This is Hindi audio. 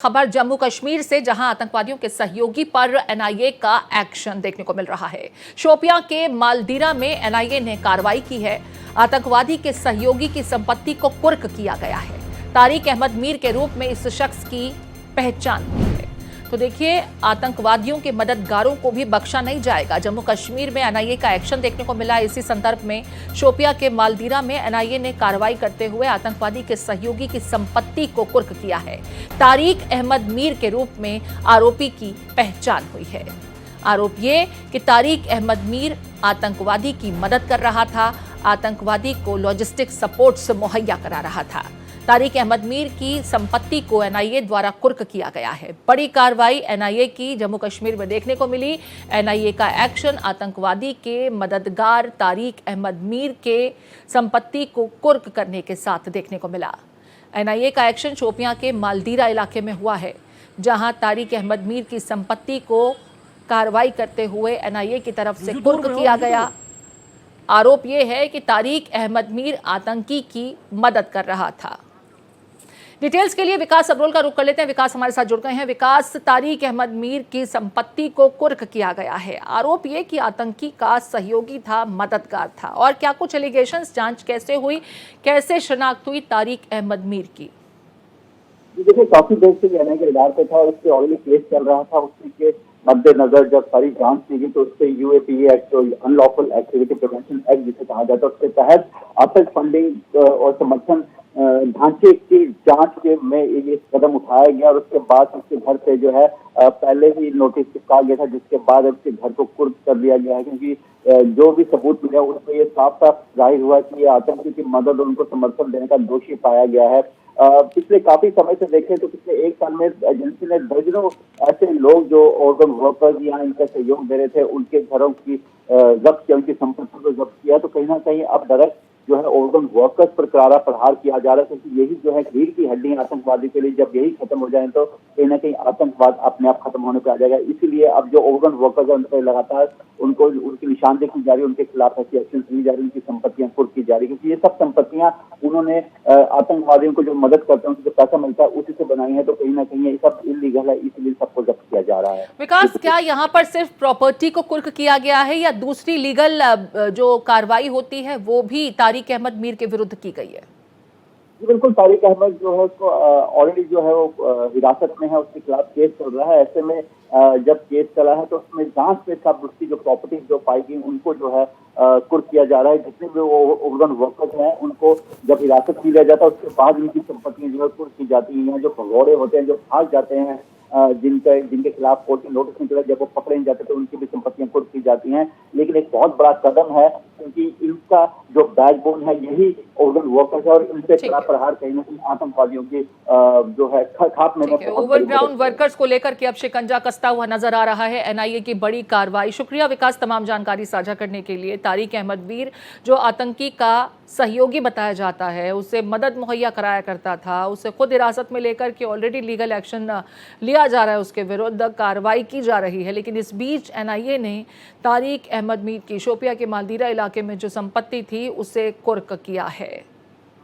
खबर जम्मू कश्मीर से, जहां आतंकवादियों के सहयोगी पर एनआईए का एक्शन देखने को मिल रहा है। शोपियां के मालदीरा में एनआईए ने कार्रवाई की है। आतंकवादी के सहयोगी की संपत्ति को कुर्क किया गया है। तारिक अहमद मीर के रूप में इस शख्स की पहचान हुई है। तो देखिए, आतंकवादियों के मददगारों को भी बख्शा नहीं जाएगा। जम्मू कश्मीर में एनआईए का एक्शन देखने को मिला। इसी संदर्भ में शोपियां के मालदीरा में एनआईए ने कार्रवाई करते हुए आतंकवादी के सहयोगी की संपत्ति को कुर्क किया है। तारिक अहमद मीर के रूप में आरोपी की पहचान हुई है। आरोप ये कि तारिक अहमद मीर आतंकवादी की मदद कर रहा था, आतंकवादी को लॉजिस्टिक सपोर्ट मुहैया करा रहा था। तारिक अहमद मीर की संपत्ति को एनआईए द्वारा कुर्क किया गया है। बड़ी कार्रवाई एनआईए की जम्मू कश्मीर में देखने को मिली। एनआईए का एक्शन आतंकवादी के मददगार तारिक अहमद मीर के संपत्ति को कुर्क करने के साथ देखने को मिला। एनआईए का एक्शन शोपियां के मालदीरा इलाके में हुआ है, जहां तारिक अहमद मीर की संपत्ति को कार्रवाई करते हुए एनआईए की तरफ से कुर्क किया गया। आरोप यह है कि तारिक अहमद मीर आतंकी की मदद कर रहा था। डिटेल्स के लिए विकास अब्रोल का रुख कर लेते हैं। विकास हमारे साथ जुड़ गए हैं। विकास, तारिक अहमद मीर की संपत्ति को कुर्क किया गया है। आरोप ये कि आतंकी का सहयोगी था, मददगार था, और क्या कुछ एलिगेशंस, जांच कैसे हुई, कैसे शनाख्त हुई तारिक अहमद मीर की? देखिए, काफी देर से एनआईए के रडार पे था और उस पर ऑलरेडी केस चल रहा था। उसी के मद्देनजर जब सारी जांच की गई तो उस पर यूएपीए एक्ट, जो अनलॉफुल एक्टिविटी प्रिवेंशन एक्ट जिसे कहा जाता है, उसके तहत आतंक फंडिंग और समर्थन ढांचे की जांच के में ये कदम उठाया गया। और उसके बाद उसके घर से जो है पहले ही नोटिस चिपका गया था, जिसके बाद उसके घर को कुर्क कर दिया गया है, क्योंकि जो भी सबूत मिला उसमें ये साफ साफ जाहिर हुआ कि ये आतंकी की मदद और उनको समर्थन देने का दोषी पाया गया है। पिछले काफी समय से देखें तो पिछले एक साल में एजेंसी ने दर्जनों ऐसे लोग जो ऑर्गन वर्कर्स या इनका सहयोग दे रहे थे, उनके घरों की जब्त किया, उनकी संपत्ति को जब्त किया। तो कहीं ना कहीं अब डायरेक्ट जो है ऑर्गन वर्कर्स पर करारा प्रहार किया जा रहा है, क्योंकि यही जो है रीढ़ की हड्डी आतंकवादी के लिए, जब यही खत्म हो जाए तो कहीं ना कहीं आतंकवाद अपने आप खत्म होने पर आ जाएगा। इसीलिए अब जो ऑर्गन वर्कर्स है उन पर लगातार उनको उनकी निशानदेही की जा रही है, उनके खिलाफ ऐसी एक्शन ली जा रही है, उनकी संपत्तियां कुर्क की जा रही है, क्योंकि ये सब संपत्तियां उन्होंने आतंकवादियों को जो मदद करते हैं, उनसे पैसा मिलता है, उसी से बनाई है। तो कहीं ना कहीं ये सब इलीगल है, इसलिए सबको जब्त किया जा रहा है। विकास, क्या यहाँ पर सिर्फ प्रॉपर्टी को कुर्क किया गया है या दूसरी लीगल जो कार्रवाई होती है वो भी तारिक अहमद मीर के विरुद्ध की गई है? जी बिल्कुल, तारिक अहमद जो है उसको ऑलरेडी जो है वो हिरासत में है, उसके खिलाफ केस चल रहा है। ऐसे में जब केस चला है तो उसमें जांच में सब उसकी जो प्रॉपर्टी जो पाई गई उनको जो है कुर्क किया जा रहा है। जितने भी वो ऑर्गन वर्कर्स हैं उनको जब हिरासत में लिया जाता है उसके बाद उनकी संपत्तियां जो है कुर्क की जाती हैं। जो भगौड़े होते हैं, जो भाग जाते हैं, जिनके खिलाफ कोर्ट में नोटिस निकला, जब वो पकड़े नहीं जाते तो उनकी भी संपत्तियां कुर्क की जाती हैं। लेकिन एक बहुत बड़ा कदम है, क्योंकि इनका जो बैकबोन है यही ऑर्गन वर्कर्स है, और इनसे कड़ा प्रहार कहीं ना कहीं आतंकवादियों की जो है खाप में ओवरग्राउंड वर्कर्स को लेकर के अब शिकंजा कसता हुआ नजर आ रहा है एनआईए की बड़ी कार्रवाई। शुक्रिया विकास तमाम जानकारी साझा करने के लिए। तारिक अहमद मीर जो आतंकी का सहयोगी बताया जाता है, उसे मदद मुहैया कराया करता था, उसे खुद हिरासत में लेकर के ऑलरेडी लीगल एक्शन लिया जा रहा है, उसके विरुद्ध कार्रवाई की जा रही है। लेकिन इस बीच एनआईए ने तारिक अहमद मीर की शोपिया के मालदीरा इलाके में जो संपत्ति थी उसे कुर्क किया है।